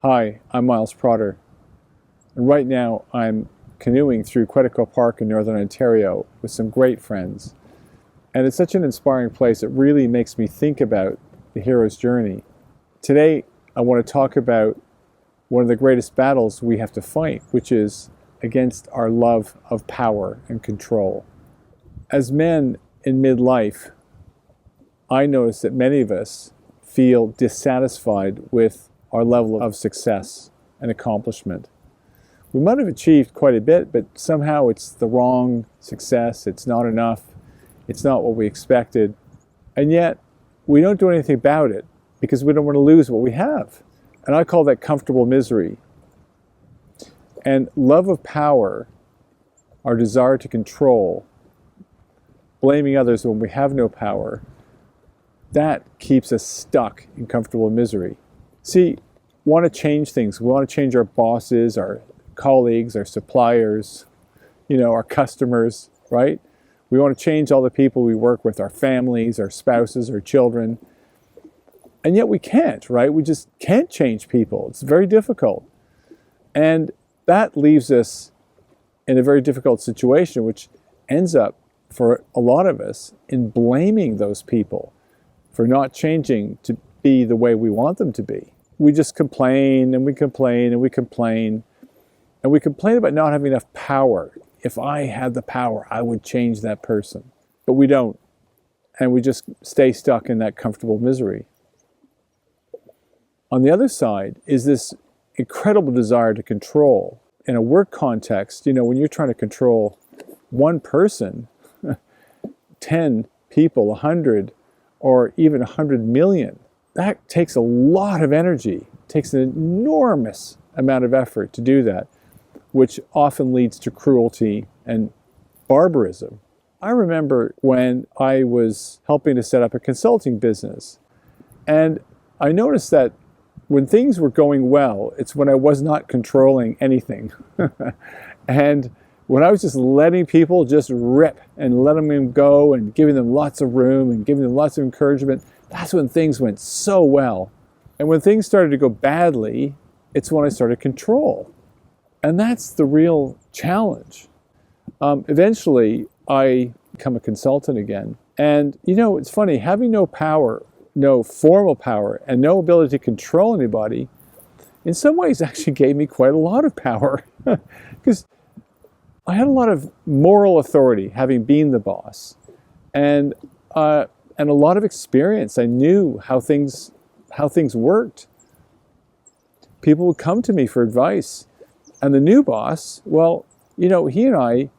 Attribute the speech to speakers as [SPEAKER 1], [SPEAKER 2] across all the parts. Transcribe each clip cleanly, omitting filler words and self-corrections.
[SPEAKER 1] Hi, I'm Miles Trotter, and right now I'm canoeing through Quetico Park in Northern Ontario with some great friends. And it's such an inspiring place, it really makes me think about the hero's journey. Today, I want to talk about one of the greatest battles we have to fight, which is against our love of power and control. As men in midlife, I notice that many of us feel dissatisfied with our level of success and accomplishment. We might have achieved quite a bit, but somehow it's the wrong success, it's not enough, it's not what we expected, and yet we don't do anything about it because we don't want to lose what we have. And I call that comfortable misery. And love of power, our desire to control, blaming others when we have no power, that keeps us stuck in comfortable misery. See, we want to change things. We want to change our bosses, our colleagues, our suppliers, our customers, right? We want to change all the people we work with, our families, our spouses, our children. And yet we can't, right? We just can't change people. It's very difficult. And that leaves us in a very difficult situation, which ends up, for a lot of us, in blaming those people for not changing to be the way we want them to be. We just complain and we complain and we complain. And we complain about not having enough power. If I had the power, I would change that person. But we don't. And we just stay stuck in that comfortable misery. On the other side is this incredible desire to control. In a work context, when you're trying to control one person, 10 people, 100, or even 100 million, that takes a lot of energy. It takes an enormous amount of effort to do that, which often leads to cruelty and barbarism. I remember when I was helping to set up a consulting business, and I noticed that when things were going well, it's when I was not controlling anything. And when I was just letting people just rip and letting them go and giving them lots of room and giving them lots of encouragement, that's when things went so well. And when things started to go badly, it's when I started control. And that's the real challenge. Eventually, I become a consultant again. And it's funny, having no power, no formal power, and no ability to control anybody, in some ways actually gave me quite a lot of power. Because I had a lot of moral authority, having been the boss, and a lot of experience. I knew how things worked. People would come to me for advice, and the new boss, well, he and I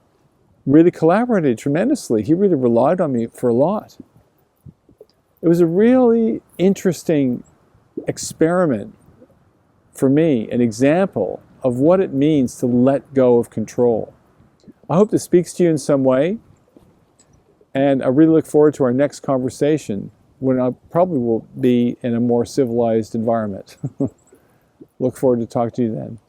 [SPEAKER 1] really collaborated tremendously. He really relied on me for a lot. It was a really interesting experiment for me, an example of what it means to let go of control. I hope this speaks to you in some way, and I really look forward to our next conversation when I probably will be in a more civilized environment. Look forward to talking to you then.